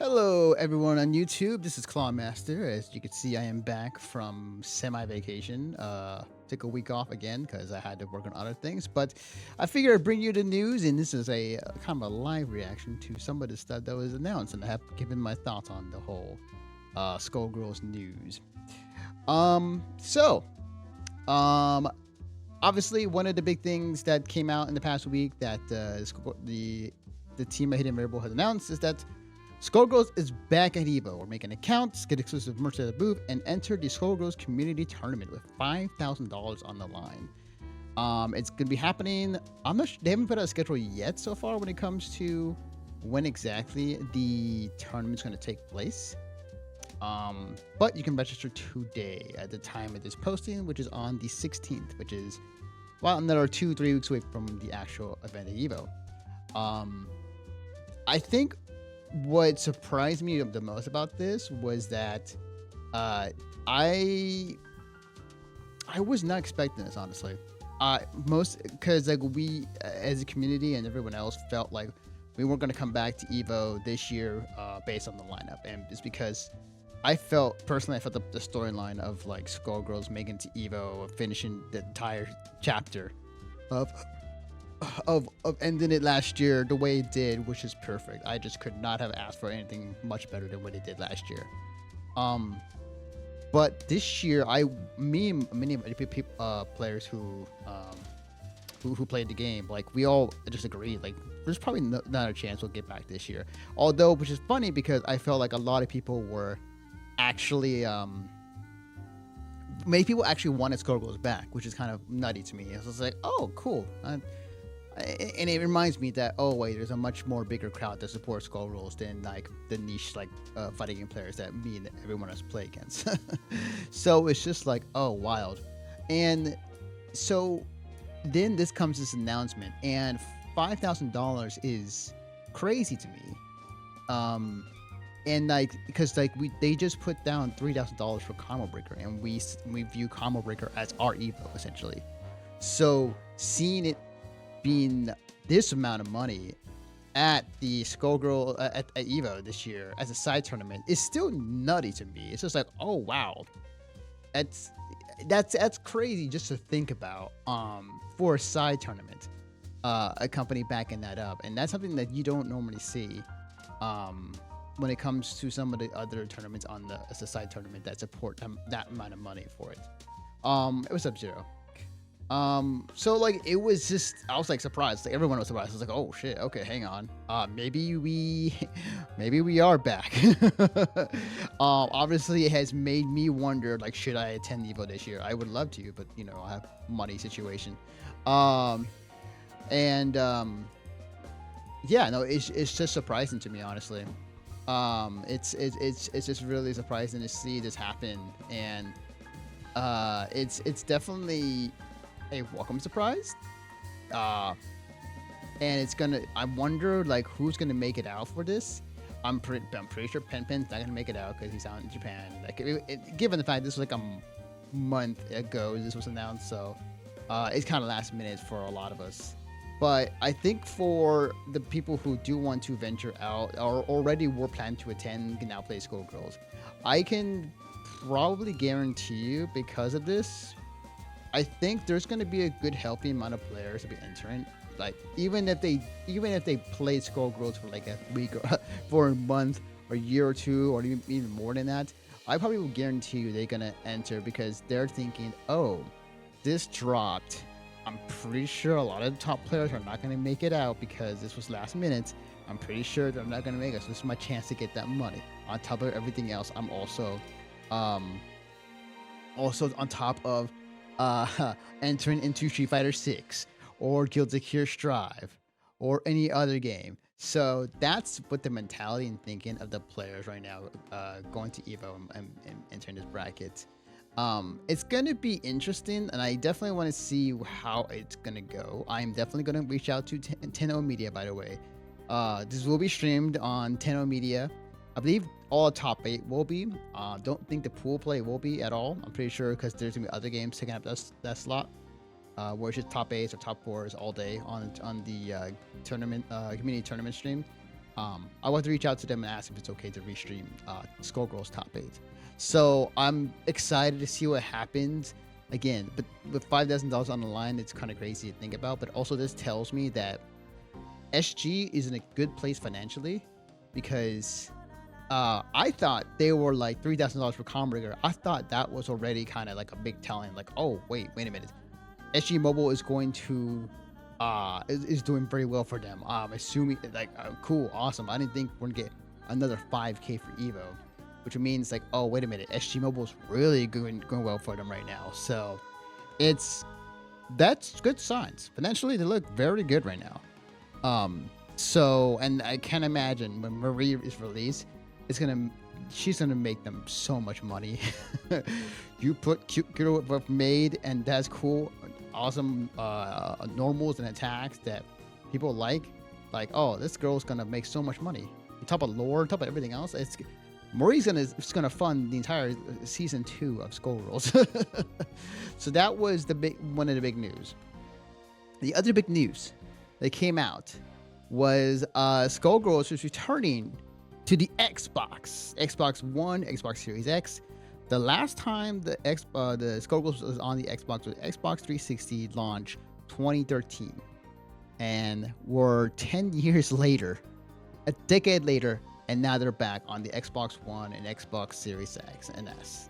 Hello, everyone on YouTube. This is Clawmaster. As you can see, I am back from semi-vacation. Took a week off again because I had to work on other things. But I figured I'd bring you the news, and this is a kind of a live reaction to some of the stuff that was announced, and I have given my thoughts on the whole Skullgirls news. So, obviously, one of the big things that came out in the past week that the team at Hidden Variable has announced is that Skullgirls is back at EVO. We're making accounts, get exclusive merch at the booth, and enter the Skullgirls community tournament with $5,000 on the line. It's gonna be happening. I'm not sure, they haven't put out a schedule yet so far when it comes to when exactly the tournament's gonna take place. But you can register today at the time of this posting, which is on the 16th, which is another 2-3 weeks away from the actual event at EVO. I think what surprised me the most about this was that I was not expecting this, honestly. Most because like we as a community and everyone else felt like we weren't going to come back to EVO this year based on the lineup, and it's because I felt the storyline of like Skullgirls making it to EVO, finishing the entire chapter of ending it last year the way it did, which is perfect. I just could not have asked for anything much better than what it did last year. But this year, me and many players who played the game, like we all just agreed, like there's probably not a chance we'll get back this year. Although, which is funny because I felt like a lot of people were actually many people actually wanted Skullgirls back, which is kind of nutty to me. I was like, oh, cool. And it reminds me that, oh wait, there's a much more bigger crowd that supports Skullgirls than like the niche fighting game players that me and everyone else play against. So it's just like, oh, wild. And so then this announcement, and $5,000 is crazy to me. And like because like they just put down $3,000 for Combo Breaker, and we view Combo Breaker as our Evo essentially. So seeing it being this amount of money at the Skullgirl at EVO this year as a side tournament is still nutty to me. It's just like, oh wow, that's crazy just to think about for a side tournament, a company backing that up, and that's something that you don't normally see when it comes to some of the other tournaments as a side tournament that support that amount of money for it. It was Sub-Zero. So like it was just, I was like surprised. Like everyone was surprised. I was like, oh shit, okay, hang on. Maybe we are back. Obviously it has made me wonder, like, should I attend EVO this year? I would love to, but you know, I have money situation. Yeah, no, it's just surprising to me, honestly. It's just really surprising to see this happen, and it's definitely a welcome surprise. And I wonder like who's gonna make it out for this. I'm pretty sure Pen's not gonna make it out because he's out in Japan. Like given the fact this was like a month ago this was announced, so it's kind of last minute for a lot of us. But I think for the people who do want to venture out or already were planning to attend, can now play Skullgirls. I can probably guarantee you, because of this, I think there's going to be a good healthy amount of players to be entering. Like even if they played Skullgirls for like a week or for a month or a year or two or even more than that, I probably will guarantee you they're going to enter because they're thinking, oh, this dropped. I'm pretty sure a lot of the top players are not going to make it out because this was last minute. I'm pretty sure they're not going to make it. So this is my chance to get that money. On top of everything else, I'm also on top of entering into Street Fighter 6 or Guilty Gear Strive or any other game. So that's what the mentality and thinking of the players right now going to EVO and entering this bracket. It's gonna be interesting, and I definitely want to see how it's gonna go. I'm definitely gonna reach out to Tenno Media, by the way. This will be streamed on Tenno Media. I believe all top 8 will be. Don't think the pool play will be at all. I'm pretty sure because there's gonna be other games taking up that slot. Where it's just top 8s or top 4s all day on the tournament community tournament stream. I want to reach out to them and ask if it's okay to restream Skullgirls Top 8. So I'm excited to see what happens. Again, but with $5,000 on the line, it's kind of crazy to think about. But also, this tells me that SG is in a good place financially, because I thought they were like $3,000 for Comrigger. I thought that was already kind of like a big telling. Like, oh wait a minute, SG Mobile is going to is doing very well for them. Assuming like cool, awesome. I didn't think we're gonna get another 5K for Evo, which means like, oh wait a minute, SG Mobile is really going well for them right now. So that's good signs. Financially, they look very good right now. So, and I can imagine when Marie is released, she's gonna make them so much money. You put cute girl made, and that's cool, awesome normals and attacks that people like, oh, this girl's gonna make so much money. On top of lore, on top of everything else, Marie's gonna fund the entire season 2 of Skullgirls. So that was one of the big news. The other big news that came out was Skullgirls was returning to the Xbox One, Xbox Series X. The last time the Skullgirls was on the Xbox was Xbox 360 launch 2013, and we're 10 years later, a decade later, and now they're back on the Xbox One and Xbox Series X and S,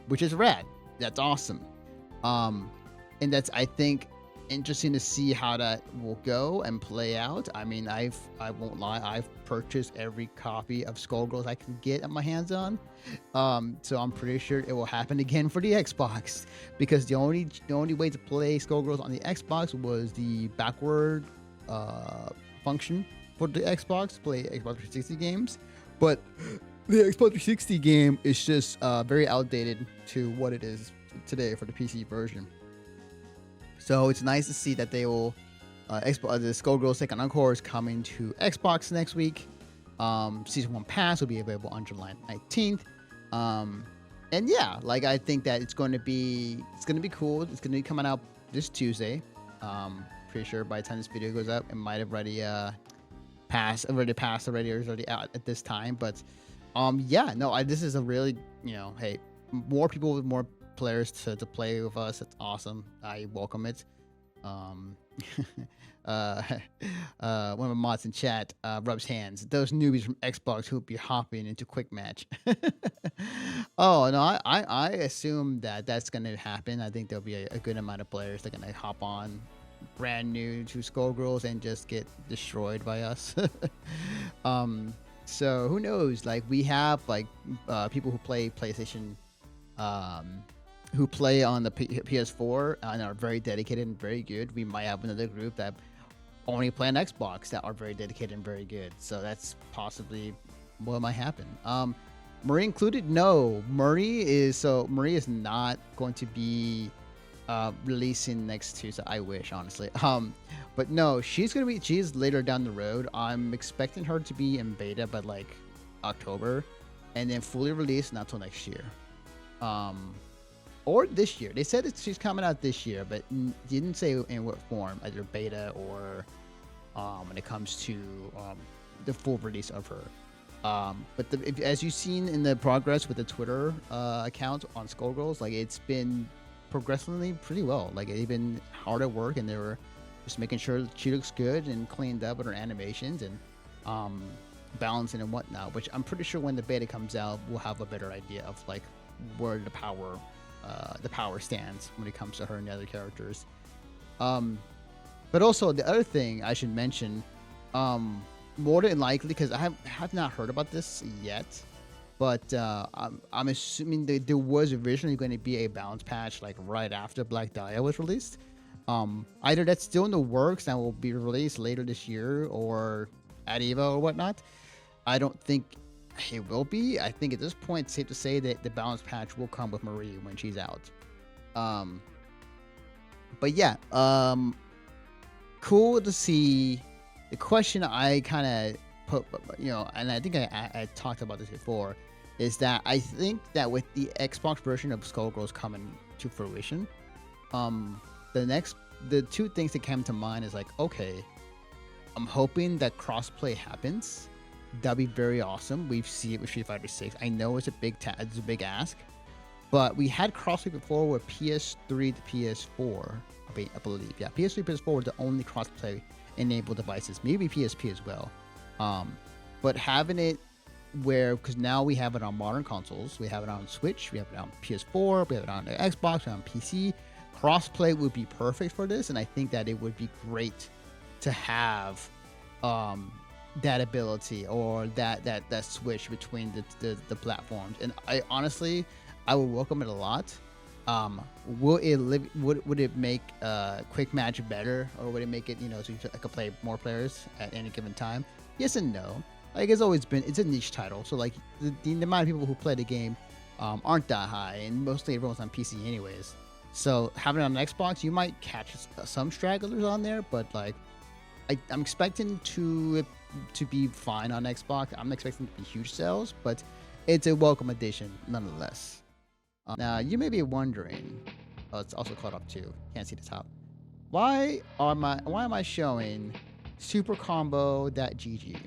which is rad. That's awesome, and that's, I think, interesting to see how that will go and play out. I mean, I won't lie, I've purchased every copy of Skullgirls I can get my hands on, so I'm pretty sure it will happen again for the Xbox, because the only way to play Skullgirls on the Xbox was the backward function for the Xbox, play Xbox 360 games, but the Xbox 360 game is just very outdated to what it is today for the PC version. So it's nice to see that they will the Skullgirls Second Encore is coming to Xbox next week. Season 1 Pass will be available on July 19th. And yeah, like, I think that it's going to be cool. It's going to be coming out this Tuesday. Pretty sure by the time this video goes up, it might have already passed, or is already out at this time. But yeah, no, this is a really, hey, more people with more players to play with us. It's awesome. I welcome it. One of my mods in chat rubs hands. Those newbies from Xbox who'll be hopping into quick match. Oh no, I assume that's gonna happen. I think there'll be a good amount of players that are gonna hop on brand new to Skullgirls and just get destroyed by us. So who knows? Like, we have people who play PlayStation, who play on the PS4 and are very dedicated and very good. We might have another group that only play on Xbox that are very dedicated and very good. So that's possibly what might happen. Marie included? No, Marie is not going to be releasing next Tuesday. I wish, honestly. But no, she's later down the road. I'm expecting her to be in beta by like October, and then fully released not till next year. Or this year. They said that she's coming out this year, but didn't say in what form, either beta or when it comes to the full release of her. But as you've seen in the progress with the Twitter account on Skullgirls, like, it's been progressively pretty well. Like, they've been hard at work, and they were just making sure that she looks good and cleaned up with her animations and balancing and whatnot, which I'm pretty sure when the beta comes out, we'll have a better idea of like where the power stands when it comes to her and the other characters. But also, the other thing I should mention, more than likely, because I have not heard about this yet, but I'm assuming that there was originally going to be a balance patch like right after Black Dahlia was released. Either that's still in the works and will be released later this year or at EVO or whatnot. I don't think it will be. I think at this point it's safe to say that the balance patch will come with Marie when she's out. But yeah, cool to see. The question I kind of put, and I think I talked about this before, is that I think that with the Xbox version of Skullgirls coming to fruition, the two things that came to mind is like, okay, I'm hoping that crossplay happens. That'd be very awesome. We've seen it with Street Fighter 6. I know it's a big ask, but we had crossplay before with PS3 to PS4. I believe, yeah, PS3, PS4 were the only crossplay enabled devices. Maybe PSP as well. But having it where, because now we have it on modern consoles, we have it on Switch, we have it on PS4, we have it on the Xbox, on PC. Crossplay would be perfect for this, and I think that it would be great to have that ability or that switch between the platforms. And I honestly, I would welcome it a lot. Would it make quick match better, or would it make it, so I could play more players at any given time? Yes and no. Like, it's always been, it's a niche title, so like the amount of people who play the game aren't that high, and mostly everyone's on PC anyways. So having it on Xbox, you might catch some stragglers on there, but like I'm expecting to be fine on Xbox. I'm expecting to be huge sales, but it's a welcome addition nonetheless. Now you may be wondering, it's also caught up too. Can't see the top. Why am I showing supercombo.gg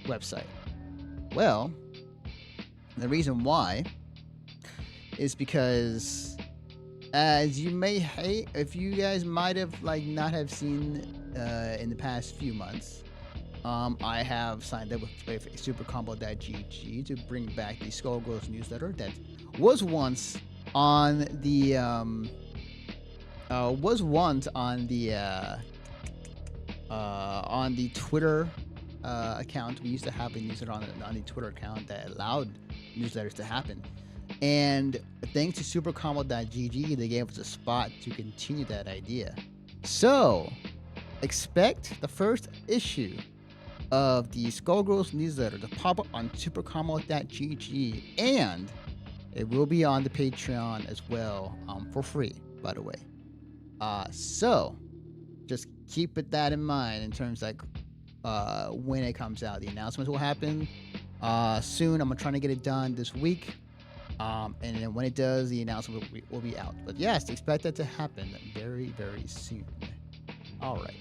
website? Well, the reason why is because, as you may hate, if you guys might have not have seen in the past few months, I have signed up with supercombo.gg to bring back the Skullgirls newsletter that was once on the Twitter account. We used to have a newsletter on the Twitter account that allowed newsletters to happen. And thanks to supercombo.gg, they gave us a spot to continue that idea. So, expect the first issue of the Skullgirls newsletter to pop up on supercombo.gg, and it will be on the Patreon as well, for free, by the way. So, just keep that in mind in terms when it comes out. The announcements will happen soon. I'm trying to get it done this week. And then when it does, the announcement will be out. But yes, expect that to happen very, very soon. All right.